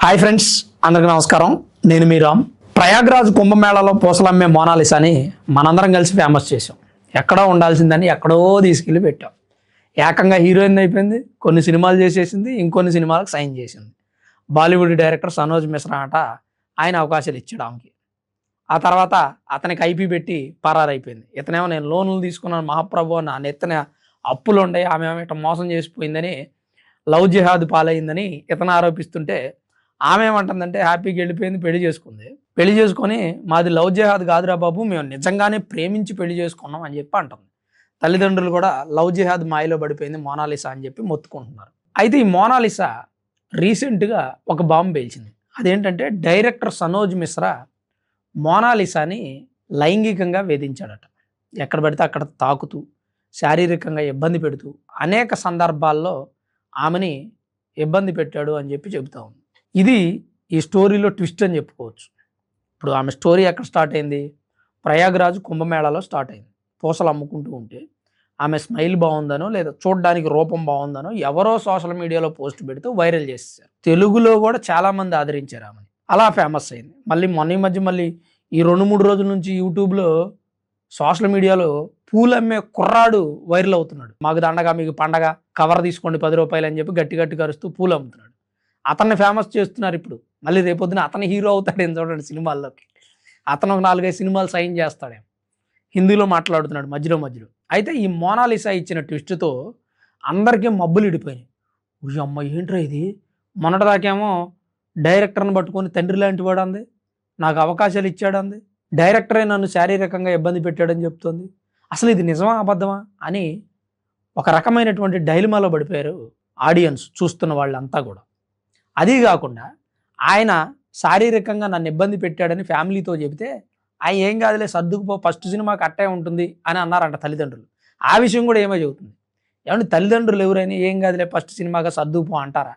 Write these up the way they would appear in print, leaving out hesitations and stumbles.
Hi friends, అందరికీ నమస్కారం. నేను మీ రామ్. ప్రయాగ్రాజ్ కుంభమేళాలో పూసలమ్మే మోనాలిసాని మనందరం కలిసి ఫేమస్ చేసాం. ఎక్కడో ఉండాల్సిందని ఎక్కడో తీసుకెళ్ళి పెట్టాం. ఏకంగా హీరోయిన్ అయిపోయింది, కొన్ని సినిమాలు చేసేసింది, ఇంకొన్ని సినిమాలకు సైన్ చేసింది. బాలీవుడ్ డైరెక్టర్ సనోజ్ మిశ్రా అట ఆయన అవకాశాలు ఇచ్చాడు ఆమెకి. ఆ తర్వాత అతనికి ఐపీ పెట్టి పరారైపోయింది. ఇతనేమో నేను లోన్లు తీసుకున్నాను మహాప్రభు, నా నెత్తిన అప్పులు ఉండే, ఆమె ఇట్లా మోసం చేసిపోయిందని, లవ్ జిహాద్ పాలైందని ఇతను ఆరోపిస్తుంటే ఆమె ఏమంటుందంటే హ్యాపీగా వెళ్ళిపోయింది, పెళ్లి చేసుకుంది. పెళ్లి చేసుకొని మాది లవ్ జిహాద్ కాదురా బాబు, మేము నిజంగానే ప్రేమించి పెళ్లి చేసుకున్నాం అని చెప్పి అంటుంది. తల్లిదండ్రులు కూడా లవ్ జిహాద్ మాయలో పడిపోయింది మోనాలిసా అని చెప్పి మొత్తుకుంటున్నారు. అయితే ఈ మోనాలిసా రీసెంట్గా ఒక బాంబు పేల్చింది. అదేంటంటే డైరెక్టర్ సనోజ్ మిశ్రా మోనాలిసాని లైంగికంగా వేధించాడట. ఎక్కడ పడితే అక్కడ తాకుతూ, శారీరకంగా ఇబ్బంది పెడుతూ అనేక సందర్భాల్లో ఆమెని ఇబ్బంది పెట్టాడు అని చెప్పి చెబుతా ఉంది. ఇది ఈ స్టోరీలో ట్విస్ట్ అని చెప్పుకోవచ్చు. ఇప్పుడు ఆమె స్టోరీ ఎక్కడ స్టార్ట్ అయింది? ప్రయాగ్రాజ్ కుంభమేళాలో స్టార్ట్ అయింది. పూసలు అమ్ముకుంటూ ఉంటే ఆమె స్మైల్ బాగుందనో లేదా చూడడానికి రూపం బాగుందనో ఎవరో సోషల్ మీడియాలో పోస్ట్ పెడుతూ వైరల్ చేసేసారు. తెలుగులో కూడా చాలామంది ఆదరించారు ఆమెని. అలా ఫేమస్ అయింది. మళ్ళీ ఈ మధ్య ఈ 2-3 రోజుల నుంచి యూట్యూబ్లో సోషల్ మీడియాలో పూలు అమ్మే కుర్రాడు వైరల్ అవుతున్నాడు. మాకు దండగా మీకు పండగ, కవర్ తీసుకోండి 10 రూపాయలు అని చెప్పి గట్టి గట్టి కరుస్తూ పూలు అమ్ముతున్నాడు. అతన్ని ఫేమస్ చేస్తున్నారు. ఇప్పుడు మళ్ళీ రేపొద్దున అతను హీరో అవుతాడేం చూడండి సినిమాల్లోకి. అతను ఒక 4-5 సినిమాలు సైన్ చేస్తాడేమో. హిందీలో మాట్లాడుతున్నాడు మధ్యలో. అయితే ఈ మోనాలిసా ఇచ్చిన ట్విస్ట్తో అందరికీ మబ్బులు ఇడిపోయినాయి. అమ్మ ఏంట్రా ఇది, మొన్నటిదాకేమో డైరెక్టర్ని పట్టుకొని తండ్రి లాంటి వాడు అంది, నాకు అవకాశాలు ఇచ్చాడు అంది, డైరెక్టరే నన్ను శారీరకంగా ఇబ్బంది పెట్టాడని చెప్తుంది. అసలు ఇది నిజమా అబద్ధమా అని ఒక రకమైనటువంటి డైలమాలో పడిపోయారు ఆడియన్స్, చూస్తున్న వాళ్ళంతా కూడా. అదీ కాకుండా ఆయన శారీరకంగా నన్ను ఇబ్బంది పెట్టాడని ఫ్యామిలీతో చెబితే ఆయన ఏం కాదులే సర్దుకుపో, ఫస్ట్ సినిమాకి అట్టే ఉంటుంది అని అన్నారంట తల్లిదండ్రులు. ఆ విషయం కూడా ఏమో చెబుతుంది. ఏమంటే తల్లిదండ్రులు ఎవరైనా ఏం కాదులే ఫస్ట్ సినిమాగా సర్దుకుపో అంటారా?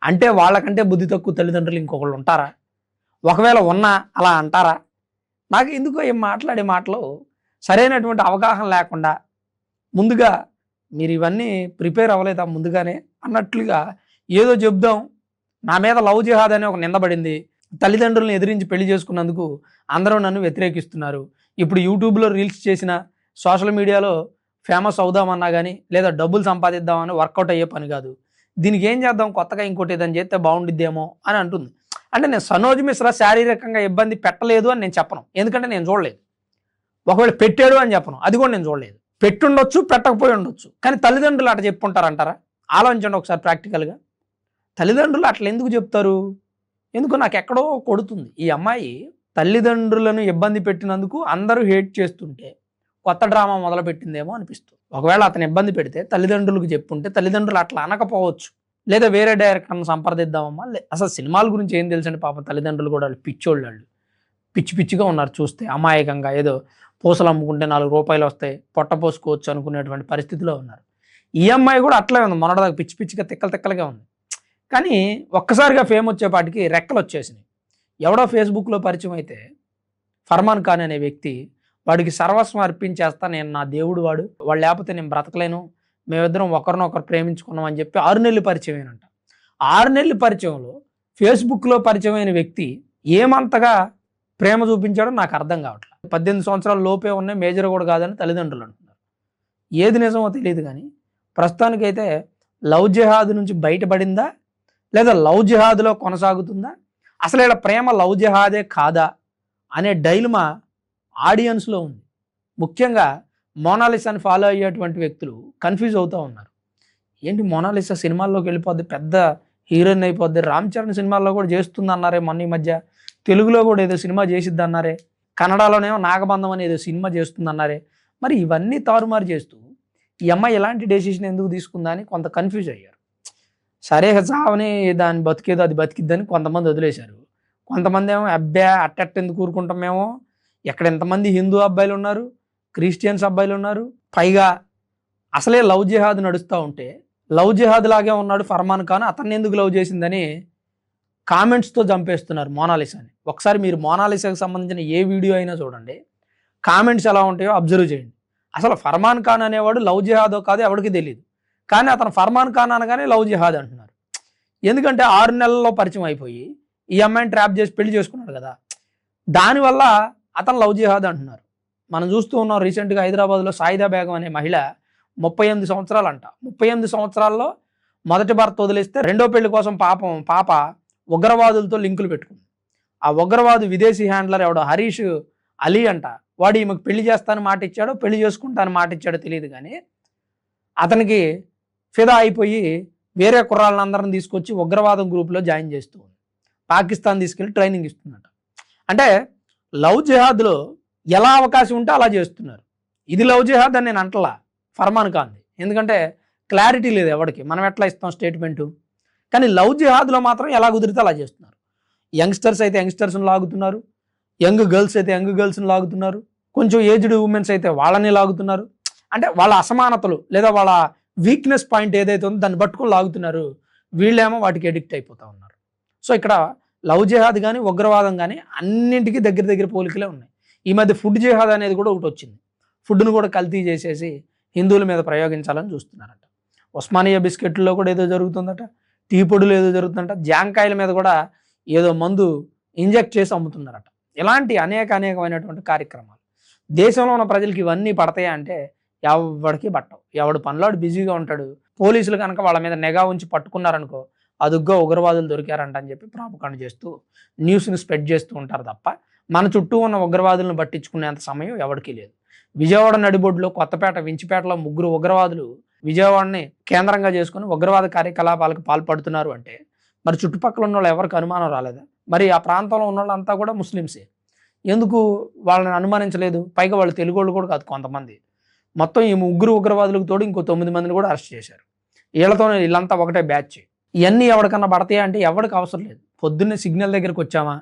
అంటే వాళ్ళకంటే బుద్ధి తక్కువ తల్లిదండ్రులు ఇంకొకళ్ళు ఉంటారా? ఒకవేళ ఉన్నా అలా అంటారా? నాకు ఎందుకో ఏం మాట్లాడే మాటలు సరైనటువంటి అవగాహన లేకుండా, ముందుగా మీరు ఇవన్నీ ప్రిపేర్ అవ్వలేదా ముందుగానే అన్నట్లుగా ఏదో చెప్దాం, నా మీద లవ్ జిహాద్ అనే ఒక నిందపడింది, తల్లిదండ్రులను ఎదిరించి పెళ్లి చేసుకున్నందుకు అందరూ నన్ను వ్యతిరేకిస్తున్నారు, ఇప్పుడు యూట్యూబ్లో రీల్స్ చేసిన, సోషల్ మీడియాలో ఫేమస్ అవుదామన్నా కానీ లేదా డబ్బులు సంపాదిద్దామని వర్కౌట్ అయ్యే పని కాదు, దీనికి ఏం చేద్దాం కొత్తగా ఇంకోటి ఏదని చేస్తే బాగుండిద్దేమో అని అంటుంది. అంటే నేను సనోజ్ మిశ్రా శారీరకంగా ఇబ్బంది పెట్టలేదు అని నేను చెప్పను, ఎందుకంటే నేను చూడలేదు. ఒకవేళ పెట్టాడు అని చెప్పను, అది కూడా నేను చూడలేదు. పెట్టుండొచ్చు, పెట్టకపోయి ఉండొచ్చు, కానీ తల్లిదండ్రులు అట్లా చెప్పుంటారంటారా? ఆలోచించండి ఒకసారి ప్రాక్టికల్గా. తల్లిదండ్రులు అట్లా ఎందుకు చెప్తారు? ఎందుకు నాకు ఎక్కడో కొడుతుంది. ఈ అమ్మాయి తల్లిదండ్రులను ఇబ్బంది పెట్టినందుకు అందరూ హేట్ చేస్తుంటే కొత్త డ్రామా మొదలుపెట్టిందేమో అనిపిస్తుంది. ఒకవేళ అతను ఇబ్బంది పెడితే తల్లిదండ్రులకు చెప్పుంటే తల్లిదండ్రులు అట్లా అనకపోవచ్చు, లేదా వేరే డైరెక్టర్ని సంప్రదిద్దామమ్మా. అసలు సినిమాల గురించి ఏం తెలుసండి పాపం తల్లిదండ్రులు కూడా. పిచ్చోళ్ళు వాళ్ళు, పిచ్చిగా ఉన్నారు చూస్తే. అమాయకంగా ఏదో పూసలు అమ్ముకుంటే 4 రూపాయలు వస్తాయి, పొట్ట పోసుకోవచ్చు అనుకునేటువంటి పరిస్థితిలో ఉన్నారు. ఈ అమ్మాయి కూడా అట్లే ఉంది, మొన్నటిదాకా పిచ్చిగా తిక్కలుగా ఉంది. కానీ ఒక్కసారిగా ఫేమ్ వచ్చేపాటికి రెక్కలు వచ్చేసినాయి. ఎవడో ఫేస్బుక్లో పరిచయం అయితే ఫర్మాన్ ఖాన్ అనే వ్యక్తి, వాడికి సర్వస్వం అర్పించేస్తా, నేను నా దేవుడు వాడు లేకపోతే నేను బ్రతకలేను, మేమిద్దరం ఒకరినొకరు ప్రేమించుకున్నాం అని చెప్పి 6 నెలలు పరిచయం అయినంట. 6 నెలల పరిచయంలో ఫేస్బుక్లో పరిచయమైన వ్యక్తి ఏమంతగా ప్రేమ చూపించాడో నాకు అర్థం కావట్లేదు. 18 సంవత్సరాల లోపే ఉన్నాయి, మేజర్ కూడా కాదని తల్లిదండ్రులు అంటున్నారు. ఏది నిజమో తెలియదు కానీ ప్రస్తుతానికైతే లవ్ జిహాద్ నుంచి బయటపడిందా లేదా లవ్ జిహాద్లో కొనసాగుతుందా, అసలు ఇలా ప్రేమ లవ్ జిహాదే కాదా అనే డైలమా ఆడియన్స్లో ఉంది. ముఖ్యంగా మోనాలిసాని ఫాలో అయ్యేటువంటి వ్యక్తులు కన్ఫ్యూజ్ అవుతూ ఉన్నారు. ఏంటి మోనాలిసా సినిమాల్లోకి వెళ్ళిపోద్ది, పెద్ద హీరోయిన్ అయిపోద్ది, రామ్ చరణ్ సినిమాల్లో కూడా చేస్తుంది అన్నారే మొన్న ఈ మధ్య, తెలుగులో కూడా ఏదో సినిమా చేసిద్ది అన్నారే, కన్నడలోనేమో నాగబంధం అని ఏదో సినిమా చేస్తుంది అన్నారే. మరి ఇవన్నీ తారుమారు చేస్తూ ఈ అమ్మాయి ఎలాంటి డెసిషన్ ఎందుకు తీసుకుందా అని కొంత కన్ఫ్యూజ్ అయ్యారు. సరే చావని దాన్ని బతికేదో అది బతికిద్దని కొంతమంది వదిలేశారు. కొంతమంది ఏమో అబ్బా అట్టెందుకు కూరుకుంటాం మేము, ఎక్కడ ఎంతమంది హిందూ అబ్బాయిలు ఉన్నారు, క్రిస్టియన్స్ అబ్బాయిలు ఉన్నారు, పైగా అసలే లవ్ జిహాద్ నడుస్తూ ఉంటే లవ్ జిహాద్ లాగే ఉన్నాడు ఫర్మాన్ ఖాన్, అతన్ని ఎందుకు లవ్ చేసిందని కామెంట్స్తో చంపేస్తున్నారు మోనాలిసాని. ఒకసారి మీరు మోనాలిసాకి సంబంధించిన ఏ వీడియో అయినా చూడండి, కామెంట్స్ ఎలా ఉంటాయో అబ్జర్వ్ చేయండి. అసలు ఫర్మాన్ ఖాన్ అనేవాడు లవ్ జిహాదో కాదో ఎవరికి తెలియదు, కానీ అతను ఫర్మాన్ ఖాన్ అనగానే లవ్ జిహాద్ అంటున్నారు. ఎందుకంటే 6 నెలల్లో పరిచయం అయిపోయి ఈ అమ్మాయిని ట్రాప్ చేసి పెళ్లి చేసుకున్నాడు కదా, దానివల్ల అతను లవ్ జిహాద్ అంటున్నారు. మనం చూస్తూ ఉన్నాం రీసెంట్గా హైదరాబాద్లో సాయిదా బేగం అనే మహిళ 38 సంవత్సరాలు అంట. 38 సంవత్సరాల్లో మొదటి భర్త వదిలేస్తే రెండో పెళ్లి కోసం పాప ఉగ్రవాదులతో లింకులు పెట్టుకుంది. ఆ ఉగ్రవాదు విదేశీ హ్యాండ్లర్ ఎవడో హరీష్ అలీ అంట, వాడు ఈమెకు పెళ్లి చేస్తాను మాట ఇచ్చాడో పెళ్లి చేసుకుంటాను మాట ఇచ్చాడో తెలియదు, కానీ అతనికి ఫిదా అయిపోయి వేరే కుర్రాళ్ళందరిని తీసుకొచ్చి ఉగ్రవాదం గ్రూప్లో జాయిన్ చేస్తూ ఉంది. పాకిస్తాన్ తీసుకెళ్ళి ట్రైనింగ్ ఇస్తున్నట్టు. అంటే లవ్ జిహాద్లో ఎలా అవకాశం ఉంటే అలా చేస్తున్నారు. ఇది లవ్ జిహాద్ అని నేను అంటలా, ఫర్మాన్ ఖాన్ది. ఎందుకంటే క్లారిటీ లేదు ఎవరికి, మనం ఎట్లా ఇస్తాం స్టేట్మెంటు. కానీ లవ్ జిహాద్లో మాత్రం ఎలా కుదిరితే అలా చేస్తున్నారు. యంగ్స్టర్స్ అయితే యంగ్స్టర్స్ని లాగుతున్నారు, యంగ్ గర్ల్స్ అయితే యంగ్ గర్ల్స్ని లాగుతున్నారు, కొంచెం ఏజ్డ్ ఉమెన్స్ అయితే వాళ్ళని లాగుతున్నారు. అంటే వాళ్ళ అసమానతలు లేదా వాళ్ళ వీక్నెస్ పాయింట్ ఏదైతే ఉందో దాన్ని పట్టుకొని లాగుతున్నారు. వీళ్ళేమో వాటికి ఎడిక్ట్ అయిపోతూ ఉన్నారు. సో ఇక్కడ లవ్ జిహాద్ కానీ ఉగ్రవాదం కానీ అన్నింటికీ దగ్గర పోలికలే ఉన్నాయి. ఈ మధ్య ఫుడ్ జిహాద్ అనేది కూడా ఒకటి వచ్చింది. ఫుడ్ను కూడా కల్తీ చేసేసి హిందువుల మీద ప్రయోగించాలని చూస్తున్నారట. ఉస్మానియా బిస్కెట్లలో కూడా ఏదో జరుగుతుందట, టీ పొడులు ఏదో జరుగుతుందట, జాంకాయల మీద కూడా ఏదో మందు ఇంజెక్ట్ చేసి అమ్ముతున్నారట. ఇలాంటి అనేకమైనటువంటి కార్యక్రమాలు దేశంలో ఉన్న ప్రజలకి ఇవన్నీ పడతాయా అంటే ఎవడికి పట్టవు. ఎవడు పనిలోడు బిజీగా ఉంటాడు. పోలీసులు కనుక వాళ్ళ మీద నిఘా ఉంచి పట్టుకున్నారనుకో, అదుగ్గా ఉగ్రవాదులు దొరికారంట అని చెప్పి ప్రాపకాండ చేస్తూ న్యూస్ని స్ప్రెడ్ చేస్తూ ఉంటారు తప్ప మన చుట్టూ ఉన్న ఉగ్రవాదులను పట్టించుకునేంత సమయం ఎవరికీ లేదు. విజయవాడ నడిబొడ్డులో కొత్తపేట వించిపేటలో 3 ఉగ్రవాదులు విజయవాడని కేంద్రంగా చేసుకుని ఉగ్రవాద కార్యకలాపాలకు పాల్పడుతున్నారు అంటే మరి చుట్టుపక్కల ఉన్న వాళ్ళు ఎవరికి అనుమానం రాలేదా? మరి ఆ ప్రాంతంలో ఉన్న వాళ్ళంతా కూడా ముస్లిమ్సే, ఎందుకు వాళ్ళని అనుమానించలేదు? పైగా వాళ్ళు తెలుగు వాళ్ళు కూడా కాదు కొంతమంది. మొత్తం ఈ 3 ఉగ్రవాదులకు తోడు ఇంకో 9 మందిని కూడా అరెస్ట్ చేశారు. వీళ్ళతోనే వీళ్ళంతా ఒకటే బ్యాచ్. ఇవన్నీ ఎవరికన్నా పడతాయా అంటే ఎవరికి అవసరం లేదు. పొద్దున్నే సిగ్నల్ దగ్గరికి వచ్చామా,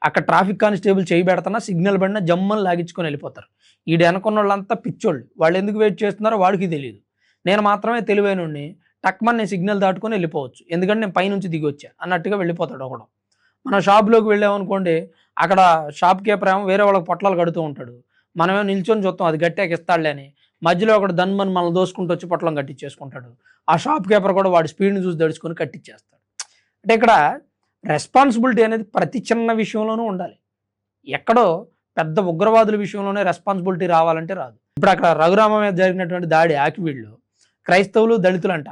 అక్కడ ట్రాఫిక్ కానిస్టేబుల్ చేయి పెడుతున్నా సిగ్నల్ పడినా జమ్మని లాగించుకొని వెళ్ళిపోతారు. ఈడు వెనకున్న వాళ్ళంతా పిచ్చోళ్ళు, వాళ్ళు ఎందుకు వెయిట్ చేస్తున్నారో వాడికి తెలియదు. నేను మాత్రమే తెలివైనోడిని, టక్మని నేను సిగ్నల్ దాటుకొని వెళ్ళిపోవచ్చు, ఎందుకంటే నేను పైనుంచి దిగి వచ్చా అన్నట్టుగా వెళ్ళిపోతాడు ఒకడు. మనం షాప్లోకి వెళ్ళామనుకోండి, అక్కడ షాప్ కీపర్ ఏమో వేరే వాళ్ళకి పొట్లాలు కడుతూ ఉంటాడు, మనమేమో నిల్చొని చూస్తాం అది గట్టాక ఇస్తాడులే అని. మధ్యలో ఒకడు దన్మని మనం దోసుకుంటూ వచ్చి పొట్లం కట్టించేసుకుంటాడు. ఆ షాప్ కీపర్ కూడా వాడి స్పీడ్ని చూసి దడుచుకొని కట్టించేస్తాడు. అంటే ఇక్కడ రెస్పాన్సిబిలిటీ అనేది ప్రతి చిన్న విషయంలోనూ ఉండాలి. ఎక్కడో పెద్ద ఉగ్రవాదుల విషయంలోనే రెస్పాన్సిబిలిటీ రావాలంటే రాదు. ఇప్పుడు అక్కడ రఘురామ మీద జరిగినటువంటి దాడి ఆకివీడులో క్రైస్తవులు దళితులు అంట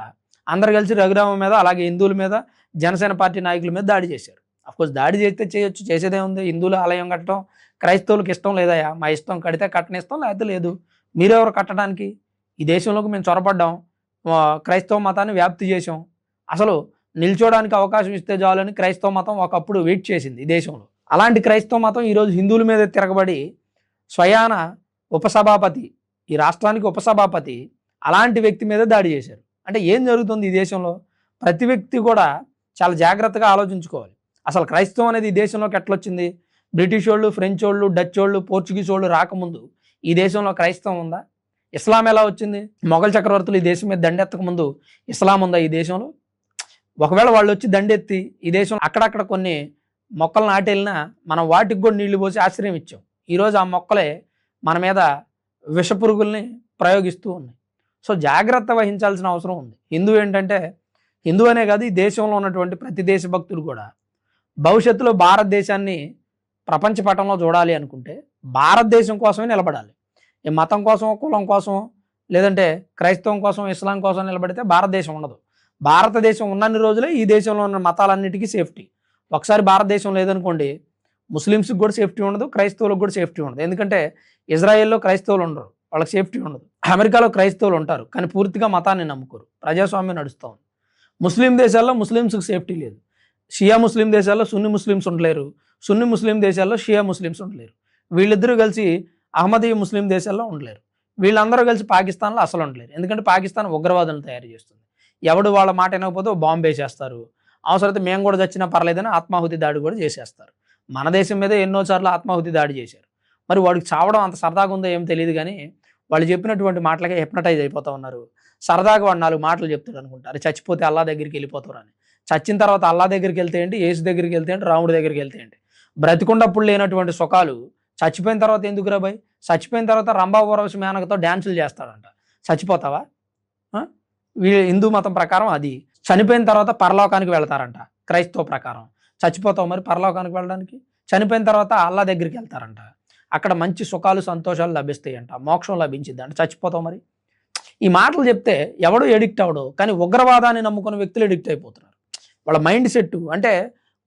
అందరు కలిసి రఘురామ మీద అలాగే హిందువుల మీద జనసేన పార్టీ నాయకుల మీద దాడి చేశారు. అఫ్కోర్స్ దాడి చేస్తే చేయొచ్చు, చేసేదే ఉంది. హిందువుల ఆలయం కట్టడం క్రైస్తవులకు ఇష్టం లేదయా, మా ఇష్టం కడితే కట్టనిస్తాం లేకపోతే లేదు. మీరెవరు కట్టడానికి? ఈ దేశంలోకి మేము చొరపడ్డాం, క్రైస్తవ మతాన్ని వ్యాప్తి చేసాం. అసలు నిల్చోడానికి అవకాశం ఇస్తే చాలని క్రైస్తవ మతం ఒకప్పుడు వెయిట్ చేసింది ఈ దేశంలో. అలాంటి క్రైస్తవ మతం ఈరోజు హిందువుల మీద తిరగబడి స్వయాన ఉపసభాపతి, ఈ రాష్ట్రానికి ఉపసభాపతి అలాంటి వ్యక్తి మీద దాడి చేశారు. అంటే ఏం జరుగుతుంది ఈ దేశంలో? ప్రతి వ్యక్తి కూడా చాలా జాగ్రత్తగా ఆలోచించుకోవాలి. అసలు క్రైస్తవం అనేది ఈ దేశంలోకి ఎట్లొచ్చింది? బ్రిటిష్ వాళ్ళు, ఫ్రెంచ్ వాళ్ళు, డచ్ వాళ్ళు, పోర్చుగీస్ వాళ్ళు రాకముందు ఈ దేశంలో క్రైస్తవం ఉందా? ఇస్లాం ఎలా వచ్చింది? మొఘల్ చక్రవర్తులు ఈ దేశం మీద దండెత్తక ముందు ఇస్లాం ఉందా ఈ దేశంలో? ఒకవేళ వాళ్ళు వచ్చి దండెత్తి ఈ దేశంలో అక్కడక్కడ కొన్ని మొక్కలు నాటెళ్ళినా మనం వాటికి కూడా నీళ్లు పోసి ఆశ్రయం ఇచ్చాం. ఈరోజు ఆ మొక్కలే మన మీద విషపురుగుల్ని ప్రయోగిస్తూ ఉన్నాయి. సో జాగ్రత్త వహించాల్సిన అవసరం ఉంది. హిందూ అనే కాదు, ఈ దేశంలో ఉన్నటువంటి ప్రతి దేశభక్తుడు కూడా భవిష్యత్తులో భారతదేశాన్ని ప్రపంచ పటంలో చూడాలి అనుకుంటే భారతదేశం కోసమే నిలబడాలి. ఈ మతం కోసం, కులం కోసం, లేదంటే క్రైస్తవం కోసం, ఇస్లాం కోసం నిలబడితే భారతదేశం ఉండదు. భారతదేశం ఉన్నన్ని రోజులే ఈ దేశంలో ఉన్న మతాలన్నిటికీ సేఫ్టీ. ఒకసారి భారతదేశం లేదనుకోండి, ముస్లిమ్స్కి కూడా సేఫ్టీ ఉండదు, క్రైస్తవులకు కూడా సేఫ్టీ ఉండదు. ఎందుకంటే ఇజ్రాయెల్లో క్రైస్తవులు ఉండరు, వాళ్ళకి సేఫ్టీ ఉండదు. అమెరికాలో క్రైస్తవులు ఉంటారు కానీ పూర్తిగా మతాన్ని నమ్ముకోరు, ప్రజాస్వామ్యం నడుస్తూ ఉంది. ముస్లిం దేశాల్లో ముస్లిమ్స్కి సేఫ్టీ లేదు. షియా ముస్లిం దేశాల్లో సున్ని ముస్లిమ్స్ ఉండలేరు, సున్ని ముస్లిం దేశాల్లో షియా ముస్లిమ్స్ ఉండలేరు. వీళ్ళిద్దరూ కలిసి అహ్మదీయ ముస్లిం దేశాల్లో ఉండలేరు. వీళ్ళందరూ కలిసి పాకిస్తాన్లో అసలు ఉండలేరు. ఎందుకంటే పాకిస్తాన్ ఉగ్రవాదులను తయారు చేస్తుంది. ఎవడు వాళ్ళ మాట వినకపోతే బాంబు వేసేస్తారు. అవసరమైతే మేము కూడా చచ్చినా పర్లేదని ఆత్మాహుతి దాడి కూడా చేసేస్తారు. మన దేశం మీద ఎన్నోసార్లు ఆత్మాహుతి దాడి చేశారు. మరి వాడికి చావడం అంత సరదాగా ఉందో ఏం తెలియదు, కానీ వాళ్ళు చెప్పినటువంటి మాటలకే హిప్నటైజ్ అయిపోతూ ఉన్నారు. సరదాగా వాడు 4 మాటలు చెప్తాడు అనుకుంటారు, చచ్చిపోతే అల్లా దగ్గరికి వెళ్ళిపోతారు అని. చచ్చిన తర్వాత అల్లా దగ్గరికి వెళ్తే ఏంటి, యేసు దగ్గరికి వెళ్తే ఏంటి, రాముడి దగ్గరికి వెళ్తే ఏంటి? బ్రతికుండప్పుడు లేనటువంటి సుఖాలు చచ్చిపోయిన తర్వాత ఎందుకు రాబాయ్? చచ్చిపోయిన తర్వాత రంభా ఊర్వశి మేనకతో డ్యాన్సులు చేస్తాడంట. చచ్చిపోతావా? హిందూ మతం ప్రకారం అది చనిపోయిన తర్వాత పరలోకానికి వెళ్తారంట క్రైస్తవ ప్రకారం. చచ్చిపోతావు మరి పరలోకానికి వెళ్ళడానికి? చనిపోయిన తర్వాత అల్లా దగ్గరికి వెళ్తారంట, అక్కడ మంచి సుఖాలు సంతోషాలు లభిస్తాయంట, మోక్షం లభించిద్దంట. చచ్చిపోతావు మరి? ఈ మాటలు చెప్తే ఎవడు ఎడిక్ట్ అవడు, కానీ ఉగ్రవాదాన్ని నమ్ముకున్న వ్యక్తులు ఎడిక్ట్ అయిపోతున్నారు. వాళ్ళ మైండ్ సెట్ అంటే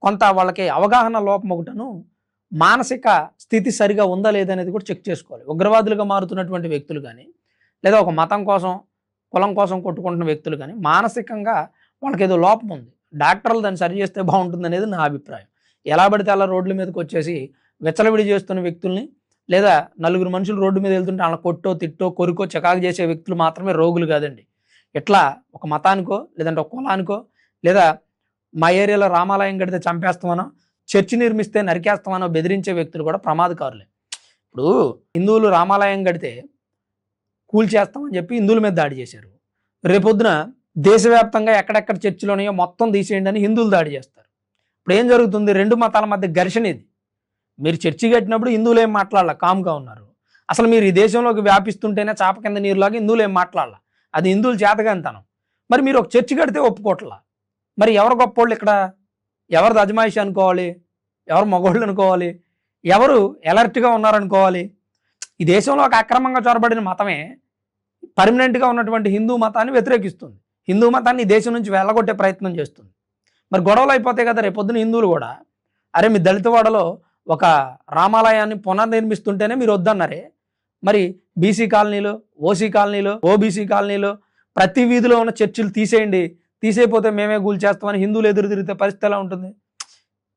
కొంత వాళ్ళకి అవగాహన లోపం ఒకటను, మానసిక స్థితి సరిగా ఉందా లేదనేది కూడా చెక్ చేసుకోవాలి. ఉగ్రవాదులుగా మారుతున్నటువంటి వ్యక్తులు కానీ, లేదా ఒక మతం కోసం కులం కోసం కొట్టుకుంటున్న వ్యక్తులు కానీ మానసికంగా వాళ్ళకి ఏదో లోపం ఉంది. డాక్టర్లు దాన్ని సరి చేస్తే బాగుంటుంది అనేది నా అభిప్రాయం. ఎలా పడితే అలా రోడ్ల మీదకి వచ్చేసి విచ్చలవిడి చేస్తున్న వ్యక్తుల్ని, లేదా నలుగురు మనుషులు రోడ్డు మీద వెళ్తుంటే వాళ్ళ కొట్టో తిట్టో కొరికో చికాకు చేసే వ్యక్తులు మాత్రమే రోగులు కాదండి. ఇట్లా ఒక మతానికో లేదంటే ఒక కులానికో, లేదా మా ఏరియాలో రామాలయం కడితే చంపేస్తామనో, చర్చి నిర్మిస్తే నరికేస్తామనో బెదిరించే వ్యక్తులు కూడా ప్రమాదకారులే. ఇప్పుడు హిందువులు రామాలయం కడితే కూల్చేస్తామని చెప్పి హిందువుల మీద దాడి చేశారు. రేపొద్దున దేశవ్యాప్తంగా ఎక్కడెక్కడ చర్చిలు ఉన్నాయో మొత్తం తీసేయండి అని హిందువులు దాడి చేస్తారు. ఇప్పుడు ఏం జరుగుతుంది? రెండు మతాల మధ్య ఘర్షణ ఇది. మీరు చర్చి కట్టినప్పుడు హిందువులు ఏం మాట్లాడాల, కామ్గా ఉన్నారు. అసలు మీరు ఈ దేశంలోకి వ్యాపిస్తుంటేనే చాప కింద నీరులాగా హిందువులు ఏం మాట్లాడాల, అది హిందువులు చేతగానితనం. మరి మీరు ఒక చర్చి కడితే ఒప్పుకోవట్లా. మరి ఎవరు గొప్పోళ్ళు ఇక్కడ? ఎవరిది అజమాయిషి అనుకోవాలి? ఎవరు మగోళ్ళు అనుకోవాలి? ఎవరు ఎలర్ట్గా ఉన్నారనుకోవాలి? ఈ దేశంలో ఒక అక్రమంగా చొరబడిన మతమే పర్మనెంట్గా ఉన్నటువంటి హిందూ మతాన్ని వ్యతిరేకిస్తుంది. హిందూ మతాన్ని ఈ దేశం నుంచి వెళ్ళగొట్టే ప్రయత్నం చేస్తుంది. మరి గొడవలు అయిపోతాయి కదా. రేపొద్దున హిందువులు కూడా, అరే మీ దళితవాడలో ఒక రామాలయాన్ని పునర్నిర్మిస్తుంటేనే మీరు వద్దన్నారే, మరి బీసీ కాలనీలో, ఓసీ కాలనీలో, ఓబీసీ కాలనీలో ప్రతి వీధిలో ఉన్న చర్చిలు తీసేయండి, తీసేయపోతే మేమే కూల్చేస్తామని హిందువులు ఎదురు తిరిగితే పరిస్థితి ఎలా ఉంటుంది?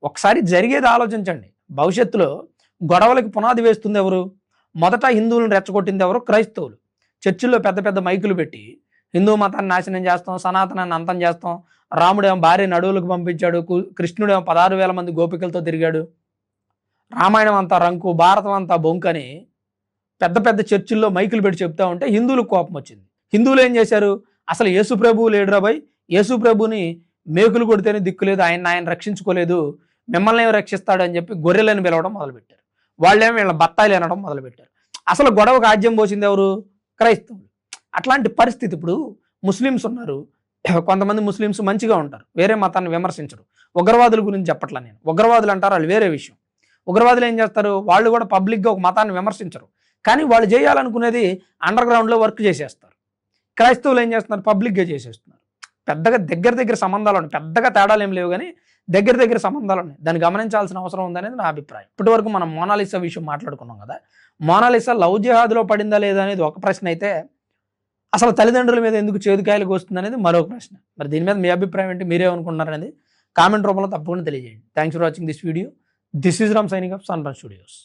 ఒకసారి జరిగేది ఆలోచించండి. భవిష్యత్తులో గొడవలకి పునాది వేస్తుంది ఎవరు? మొదట హిందువులను రెచ్చగొట్టింది ఎవరు? క్రైస్తవులు. చర్చిల్లో పెద్ద పెద్ద మైకులు పెట్టి హిందూ మతాన్ని నాశనం చేస్తాం, సనాతనాన్ని అంతం చేస్తాం, రాముడేమో భార్యను అడవులకు పంపించాడు, కృష్ణుడేమో 16,000 మంది గోపికలతో తిరిగాడు, రామాయణం అంతా రంకు, భారతం అంతా బొంకని పెద్ద పెద్ద చర్చిల్లో మైకులు పెట్టి చెప్తా ఉంటే హిందువులకు కోపం వచ్చింది. హిందువులు ఏం చేశారు? అసలు యేసు ప్రభువు లేడురా భయ్, యేసు ప్రభుని మేకులు కొడితేనే దిక్కులేదు, ఆయన రక్షించుకోలేదు, మిమ్మల్ని ఏమి రక్షిస్తాడు అని చెప్పి గొర్రెలను పిలవడం మొదలుపెట్టారు. వాళ్ళేమో వీళ్ళ బత్తాయిలు అనడం మొదలుపెట్టారు. అసలు గొడవకు ఆజ్యం పోసింది ఎవరు? క్రైస్తవులు. అట్లాంటి పరిస్థితి. ఇప్పుడు ముస్లిమ్స్ ఉన్నారు, కొంతమంది ముస్లిమ్స్ మంచిగా ఉంటారు, వేరే మతాన్ని విమర్శించరు. ఉగ్రవాదుల గురించి చెప్పట్లా నేను. ఉగ్రవాదులు అంటారు, వాళ్ళు వేరే విషయం. ఉగ్రవాదులు ఏం చేస్తారు? వాళ్ళు కూడా పబ్లిక్గా ఒక మతాన్ని విమర్శించరు, కానీ వాళ్ళు చేయాలనుకునేది అండర్ గ్రౌండ్లో వర్క్ చేసేస్తారు. క్రైస్తవులు ఏం చేస్తున్నారు? పబ్లిక్గా చేసేస్తున్నారు. పెద్దగా దగ్గర సంబంధాలు ఉన్నాయి, పెద్దగా తేడాలు ఏం లేవు, కానీ దగ్గర సంబంధాలు ఉన్నాయి. దాన్ని గమనించాల్సిన అవసరం ఉందనేది నా అభిప్రాయం. ఇప్పటి వరకు మనం మోనాలిసా విషయం మాట్లాడుకున్నాం కదా. మోనాలిసా లవ్ జిహాద్లో పడిందా లేదా అనేది ఒక ప్రశ్న అయితే, అసలు తల్లిదండ్రుల మీద ఎందుకు చేదుకాయలు వస్తుంది అనేది మరొక ప్రశ్న. మరి దీని మీద మీ అభిప్రాయం ఏంటి, మీరేమనుకుంటున్నారనేది కామెంట్ రూపంలో తప్పకుండా తెలియజేయండి. Thanks for watching this video. This is Ram signing off Sunrise studios.